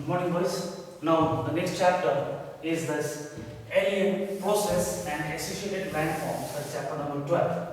Good morning, boys. Now, the next chapter is this Aeolian process and associated landforms. That's chapter number 12.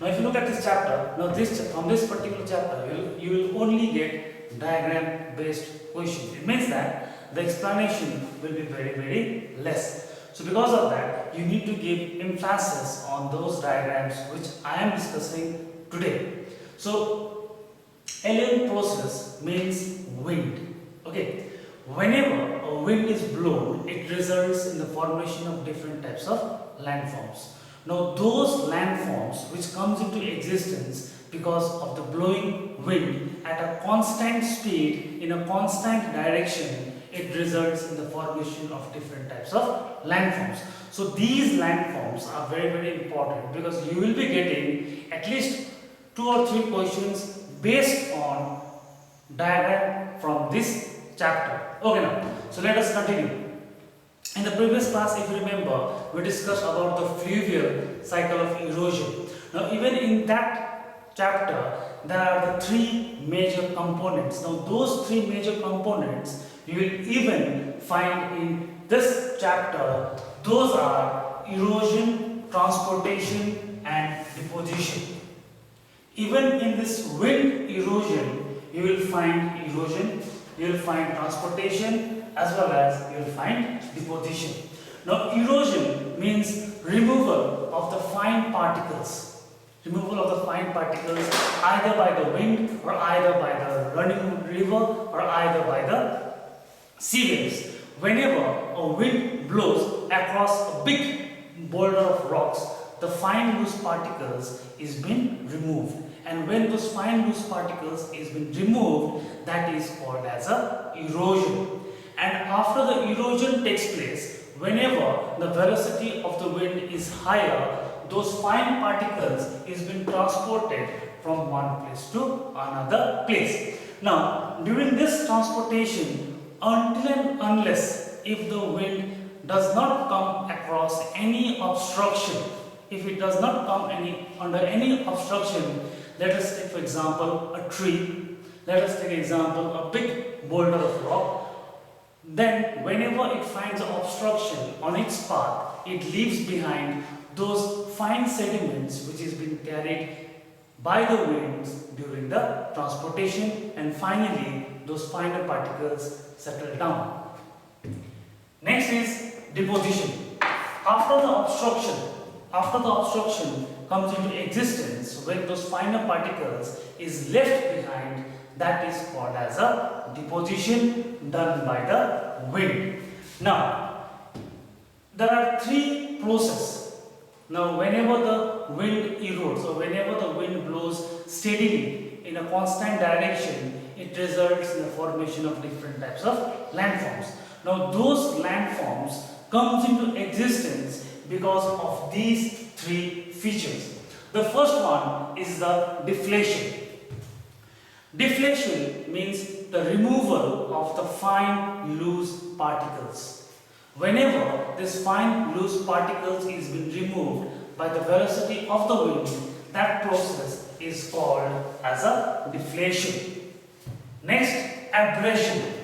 Now, if you look at this chapter, from this particular chapter, you will only get diagram-based questions. It means that the explanation will be very less. So, because of that, you need to give emphasis on those diagrams which I am discussing today. So, Aeolian process means wind. Okay, whenever a wind is blown, it results in the formation of different types of landforms. Now, those landforms which comes into existence because of the blowing wind at a constant speed in a constant direction, it results in the formation of different types of landforms. So, these landforms are very important because you will be getting at least 2 or 3 questions based on diagram from this chapter. Okay, now, so let us continue. In the previous class, if you remember, we discussed about the fluvial cycle of erosion. Now, even in that chapter, there are the 3 major components. Now, those 3 major components you will even find in this chapter. Those are erosion, transportation, and deposition. Even in this wind erosion, you will find erosion, you will find transportation, as well as you will find deposition. Now, erosion means removal of the fine particles. Removal of the fine particles either by the wind or either by the running river or either by the sea waves. Whenever a wind blows across a big boulder of rocks, the fine loose particles is being removed. And when those fine loose particles is been removed, that is called as a erosion. And after the erosion takes place, whenever the velocity of the wind is higher, those fine particles is been transported from one place to another place. Now, during this transportation, until and unless if the wind does not come across any obstruction, if it does not come under any obstruction, let us take for example a tree, let us take example a big boulder of rock, then whenever it finds an obstruction on its path, it leaves behind those fine sediments which is being carried by the winds during the transportation, and finally those finer particles settle down. Next is deposition. After the obstruction comes into existence, when those finer particles is left behind, that is called as a deposition done by the wind. Now, there are 3 processes. Now, whenever the wind erodes or whenever the wind blows steadily in a constant direction, it results in the formation of different types of landforms. Now, those landforms comes into existence because of these 3 features. The first one is the deflation. Deflation means the removal of the fine loose particles. Whenever this fine loose particles is being removed by the velocity of the wind, that process is called as a deflation. Next, abrasion.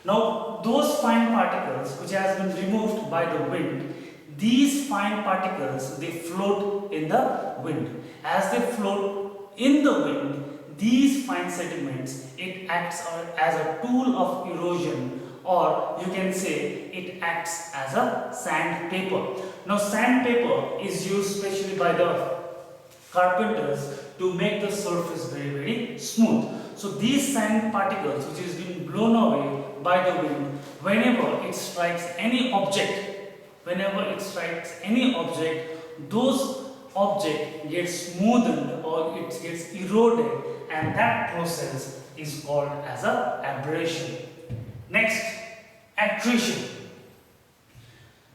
Now, those fine particles which has been removed by the wind, these fine particles, they float in the wind. As they float in the wind, these fine sediments, it acts as a tool of erosion, or you can say it acts as a sandpaper. Now, sandpaper is used especially by the carpenters to make the surface very smooth. So, these sand particles which is being blown away by the wind, whenever it strikes any object, those object gets smoothened or it gets eroded, and that process is called as a abrasion. Next, attrition.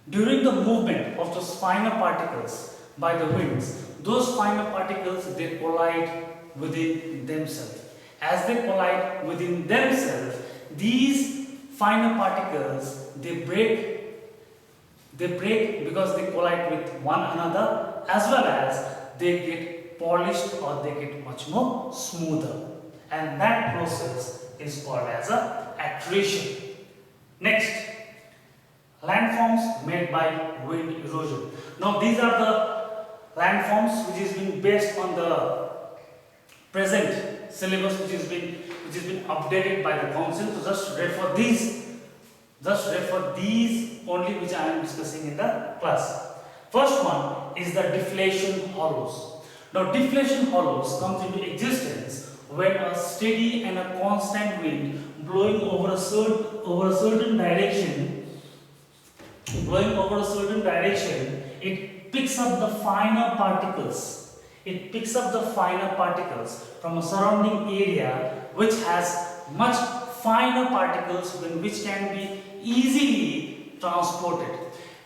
During the movement of those finer particles by the winds, those finer particles, they collide within themselves. As they collide within themselves, these finer particles, they break because they collide with one another, as well as they get polished or they get much more smoother, and that process is called as a attrition. Next, landforms made by wind erosion. Now these are the landforms which is being based on the present syllabus which is been updated by the council. So just read for these only which I am discussing in the class. First one is the deflation hollows. Now deflation hollows comes into existence when a steady and a constant wind blowing over a certain direction, it picks up the finer particles. It picks up the finer particles from a surrounding area which has much finer particles which can be easily transported.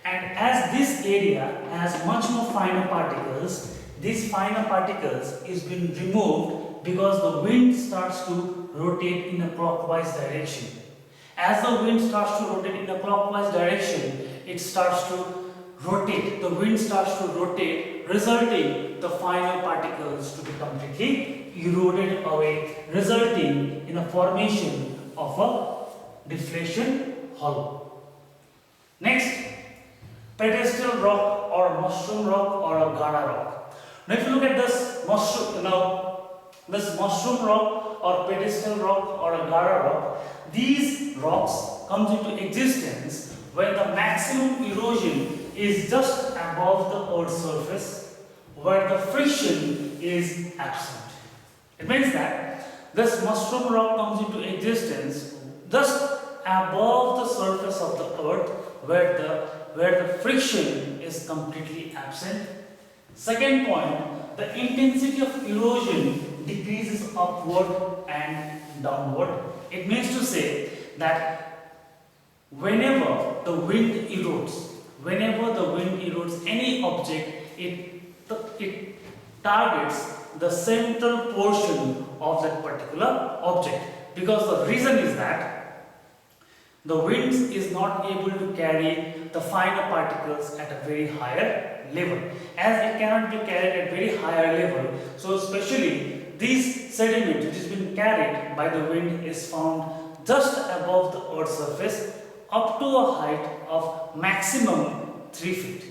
And as this area has much more finer particles, these finer particles is being removed because the wind starts to rotate in a clockwise direction. As the wind starts to rotate in a clockwise direction, it starts to rotate, the wind starts to rotate, resulting the finer particles to be completely eroded away, resulting in a formation of a deflation hollow. Next, pedestal rock or mushroom rock or a Gada rock. Now if you look at this mushroom rock or pedestal rock or a Gada rock, these rocks comes into existence when the maximum erosion is just above the earth's surface, where the friction is absent. It means that this mushroom rock comes into existence just above the surface of the earth, where the friction is completely absent. Second point, the intensity of erosion decreases upward and downward. It means to say that whenever the wind erodes any object, it targets the central portion of that particular object, because the reason is that the wind is not able to carry the finer particles at a very higher level. As it cannot be carried at very higher level, so especially these sediment which has been carried by the wind is found just above the earth's surface up to a height of maximum 3 feet.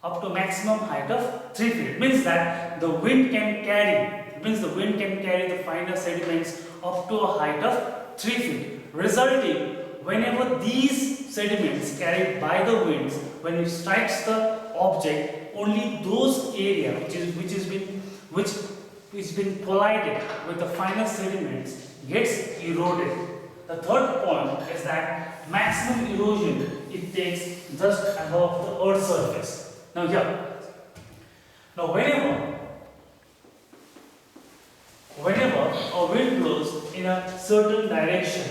Up to maximum height of 3 feet. It means that the wind can carry, the finer sediments up to a height of 3 feet, resulting whenever these sediments carried by the winds, when it strikes the object, only those areas which is been collided with the finer sediments gets eroded. The third point is that maximum erosion it takes just above the earth's surface. Now whenever a wind blows in a certain direction,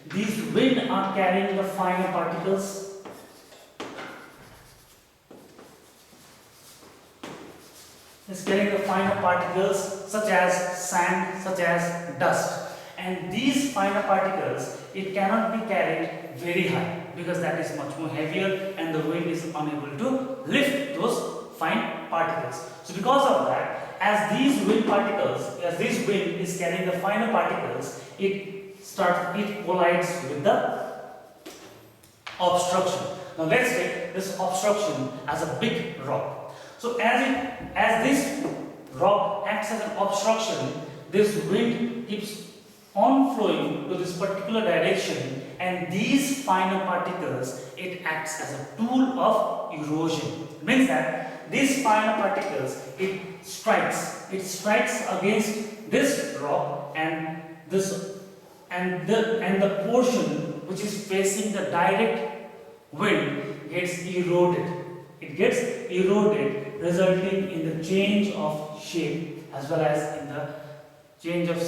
these wind are carrying the finer particles. It's carrying the finer particles such as sand, such as dust. And these finer particles, it cannot be carried very high because that is much more heavier and the wind is unable to lift those fine particles. So because of that, as this wind is carrying the finer particles, it collides with the obstruction. Now let's take this obstruction as a big rock. So as this rock acts as an obstruction, this wind keeps on flowing to this particular direction, and these finer particles, it acts as a tool of erosion. It means that these finer particles, it strikes against this rock, and the portion which is facing the direct wind gets eroded. It gets eroded, resulting in the change of shape as well as in the change of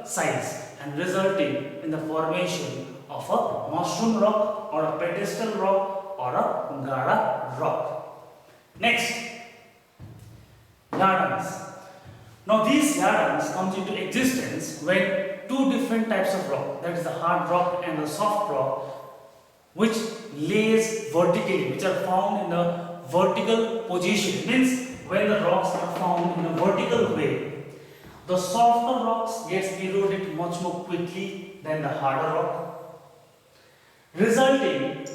size, and resulting in the formation of a mushroom rock or a pedestal rock or a Gada rock. Next, yardans. Now these yardans comes into existence when two different types of rock, that is the hard rock and the soft rock, which lays vertically, which are found in a vertical position. Means when the rocks are found in a vertical way, the softer rocks gets eroded much much more quickly than the harder rock, resulting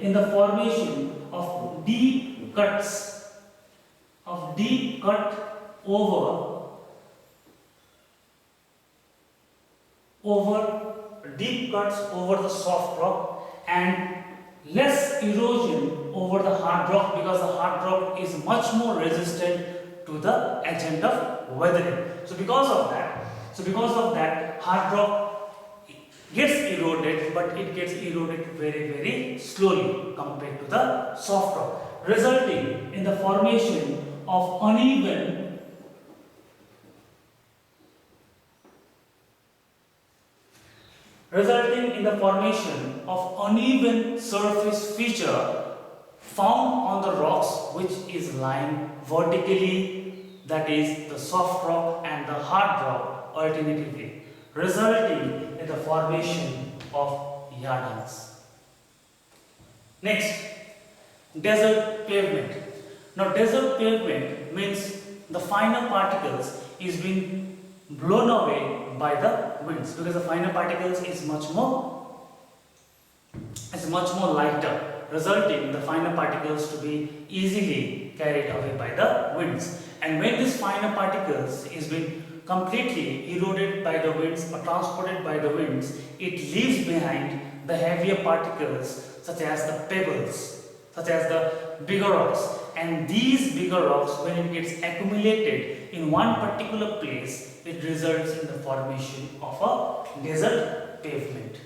in the formation of deep cut deep cuts over the soft rock, and less erosion over the hard rock, because the hard rock is much more resistant to the agent of weathering. So because of that hard rock gets eroded, but it gets eroded very, very slowly compared to the soft rock, resulting in the formation of uneven surface feature found on the rocks which is lying vertically, that is the soft rock and the hard rock alternatively, resulting in the formation of yardans. Next, desert pavement. Now desert pavement means the finer particles is being blown away by the winds, because the finer particles is much more lighter, resulting in the finer particles to be easily carried away by the winds. And when these finer particles is being completely eroded by the winds or transported by the winds, it leaves behind the heavier particles such as the pebbles, such as the bigger rocks. And these bigger rocks, when it gets accumulated in one particular place, it results in the formation of a desert pavement.